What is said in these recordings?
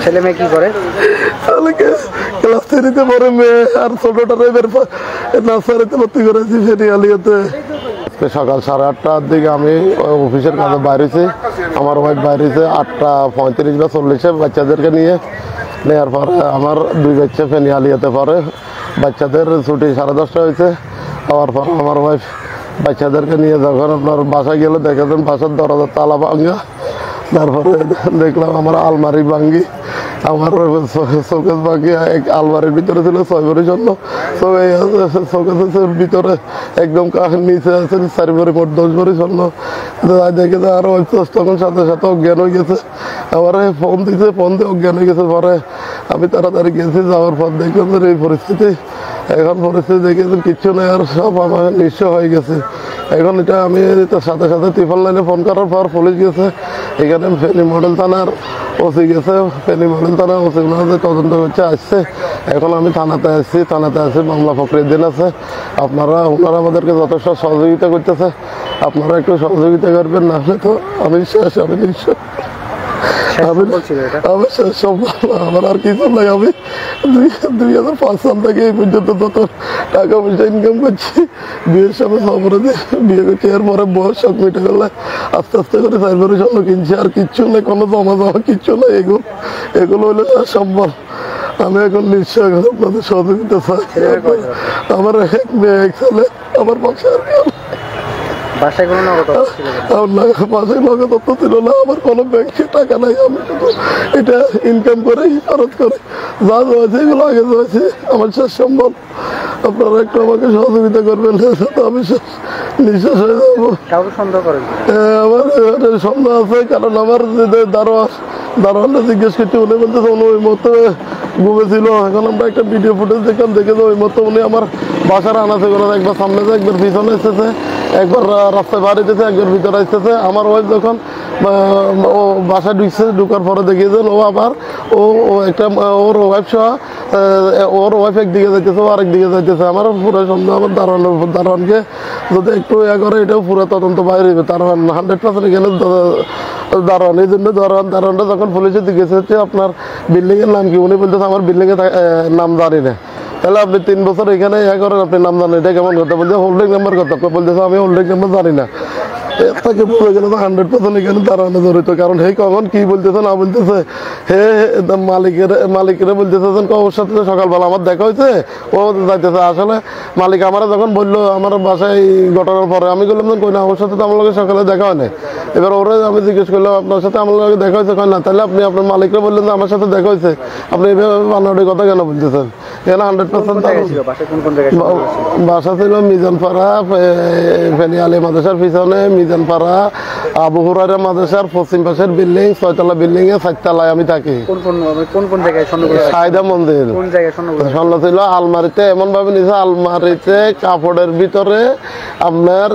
ছেলে মেয়ে কি করে? ক্লাস 3-তে পড়ে মেয়ে, আর ছোটটারে নার্সারিতে ভর্তি করেছি ফেরিয়ালিয়াতে। সকাল 8:30টার দিকে আমি অফিসের কাজে বাইরেছি, আমার ওয়াইফ বাইরেছে 8:35 বা 40-এ বাচ্চাদেরকে নেওয়ার পরে আমার 2 বাচ্চা ফেনিয়ালিয়াতে পরে। বাচ্চাদের ছুটি 10:30 হয়েছে। হওয়ার পর আমার ওয়াইফ বাচ্চাদেরকে নিয়ে যখন আপনার বাসায় গেলে দেখেছেন বাসার দরজার তালা ভাঙা, তারপরে দেখলাম আমার আলমারি ভাঙ্গি, আমার শোকেস ভাঙ্গি। আলমারির ভিতরে ছিল 6 ভরি স্বর্ণ, শোকেসের ভিতরে একদম নিচে আছে 4 ভরি, মোট 10 ভরি স্বর্ণ। দেখে আর তখন সাথে সাথে অজ্ঞান হয়ে গেছে। আবার ফোন দিয়েছে, ফোন দিয়ে অজ্ঞান হয়ে গেছে। পরে আমি তাড়াতাড়ি গেছি, যাওয়ার পর দেখলাম এই পরিস্থিতি। এখন পরিস্থিতি দেখেছি কিচ্ছু নেই, আর সব আমার নিঃস্ব হয়ে গেছে। এখন এটা আমি সাথে সাথে ত্রিপল লাইনে ফোন করার পর পুলিশ গেছে, এখানে ফেনী মডেল থানার ওসি গেছে, ফেনী মডেল থানার ওসি তদন্ত করছে, আসছে। এখন আমি থানাতে আসছি, মামলা প্রক্রিয়ার দিন আছে। ওনারা আমাদেরকে যথেষ্ট সহযোগিতা করতেছে, আপনারা একটু সহযোগিতা করবেন, না হলে তো আমি শেষ, আমি নিঃস্ব। আমার আর কিছু নাই। আমি 2005 সাল থেকে এই পর্যন্ত যত টাকা পয়সা ইনকাম করছি, বিয়ের সাথে সফরে বিয়ে করছি। এরপরে বয়স শখ মিটে গেলে আস্তে আস্তে করে 4 ভরি স্বর্ণ কিনছি, আর কিচ্ছু নেই, কোনো জমা কিচ্ছু নেই। এগুলো হলে সম্ভব। আমি এখন নিশ্চয় আপনাদের সহযোগিতা চাই। আমার এক মেয়ে, এক ছেলে, আমার পাশে আর কি বাসায় কোনো নগদ ছিল না, আমার কোনো ব্যাংকে টাকা নাই। আমি শুধু এটা ইনকাম করে খরচ করে যা হয়েছে এগুলো আগে হয়েছে, আমার শেষ সম্ভব। আপনারা একটু আমাকে সহযোগিতা করবেন, আমি নিঃশ্বাস হয়ে যাবো। আমার সন্দেহ আছে, কারণ আমার দারোয়ানটা জিজ্ঞেস করছি, উনি বলতেছে উনি ওই মতো ঘুমেছিল। এখন আমরা একটা ভিডিও ফুটেজ দেখলাম, দেখে ওই মতো উনি আমার বাসার আনাচে করে একবার সামনে যায়, একবার পিছনে এসেছে, একবার রাস্তায় বাড়ি দিতেছে, একবার ভিতরে আসতেছে। আমার ওয়াইফ যখন ও বাসায় ঢুকার পরে দেখিয়েছেন ও আবার একটা ওর ওয়াইফ একদিকে যাইতেছে, ও আরেক দিকে যাইতেছে। আমার পুরো সন্দেহ আমার দারোয়ানকে যদি একটু করে এটাও পুরো তদন্ত বাইরে হবে। দারোয়ান 100% এখানে দারোয়ান। এই জন্য দারোয়ানটা যখন পুলিশে জিজ্ঞেস হচ্ছে আপনার বিল্ডিং এর নাম কি, উনি বলতেছে আমার বিল্ডিং এর নাম জানি না। তাহলে আপনি 3 বছর এখানে করেন, আপনি নাম জানেন, এটা কেমন কথা? বলছে হোল্ডিং নাম্বার কথা বলতেছে, আমি হোল্ডিং নাম্বার জানি না। তাকে বলে গেলে 100% এখানে দাঁড়ানো জড়িত। কারণ হে কখন কি বলতেছে না বলতেছে, হে মালিকের বলতেছে ওর সাথে সকালবেলা আমার দেখা হয়েছে, ও যাইতেছে। আসলে মালিক আমার যখন বললো আমার বাসায় ঘটনার পরে, আমি বললাম কই না, ওর সাথে তো আমার লোকের সকালে দেখা হয় না। এবার ওরা আমি জিজ্ঞেস করলাম আপনার সাথে আমার লোকের দেখা হয়েছে, কয় না। তাহলে আপনি আপনার মালিকরা বললেন যে আমার সাথে দেখা হয়েছে, আপনি এভাবে বানানোর কথা কেন বলতেছেন? এখানে 100% বাসা ছিল মিজানপাড়া, ফেনী আলী মাদ্রাসার পিছনে মিজানপাড়া, আবু হুরায়রা মাদ্রাসার পশ্চিম পাশের বিল্ডিং, 6তলা বিল্ডিং এ 4 তলায় আমি থাকি। কোন জায়গায় সাইদা মন্দির স্বর্ণ ছিল আলমারিতে, এমন ভাবে নিচে আলমারিতে কাপড়ের ভিতরে আপনার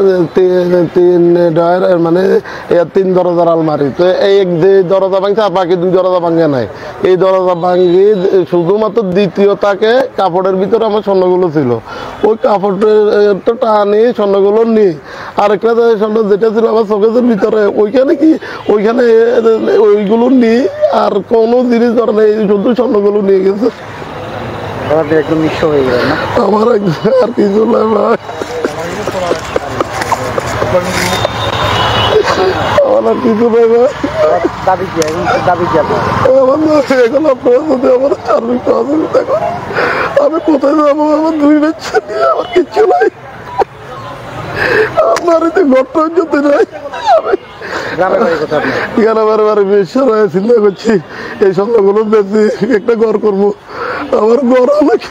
3 দরজার আলমারি। তো এই যে দরজা ভাঙছে আর বাকি 2 দরজা ভাঙে নাই। এই দরজা ভাঙি শুধুমাত্র দ্বিতীয় তাকে কাপড়ের ভিতরে আমার স্বর্ণগুলো ছিল, ওই কাপড়টা টানি স্বর্ণগুলো নিই। আরেকটা স্বর্ণ যেটা ছিল আমার শোকেসের ভিতরে, ওইখানে ওইগুলো নিই, আর কোনো জিনিস ধরে নেই, শুধু স্বর্ণগুলো নিয়ে গেছে। একদম নিঃস্ব হয়ে গেল না আমার আর কিছু না ভাই, আমার আর কিছু নাই ভাই। এখন আপনারা যদি আমার সার্বিক সহযোগিতা করেন, আমি কোথায় যাবো? আমার 2 বাচ্চা নিয়ে আমার কিচ্ছু নাই, আমার এতে ঘরটা যদি নাই। গ্রামের বেশি চিন্তা করছি এই স্বপ্নগুলো বেশি একটা ঘর করবো, আমার ঘর নাকি।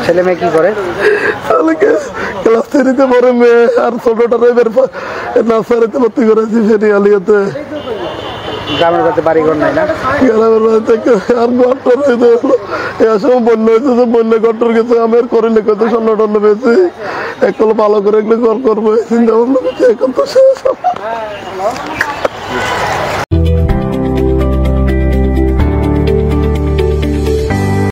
ছেলে মেয়ে কি করে? ক্লাস 3-তে পড়ে মেয়ে, আর ছোটটারে নার্সারিতে ভর্তি করেছি ফেরিয়ালিয়াতে। গ্রামের কাছে বাড়িঘর নাই না? গ্রামের বাড়ি থেকে আর ঘরটা রয়েছে, এর সময় বন্যা হয়েছে, বন্যা ঘরটার গেছে। আমি আর করিনি, কত স্বর্ণ টর্ণ পেয়েছি, একগুলো ভালো করে এগুলো ঘর করবো চিন্তা ভাবনা করছি। এখন তো শেষ।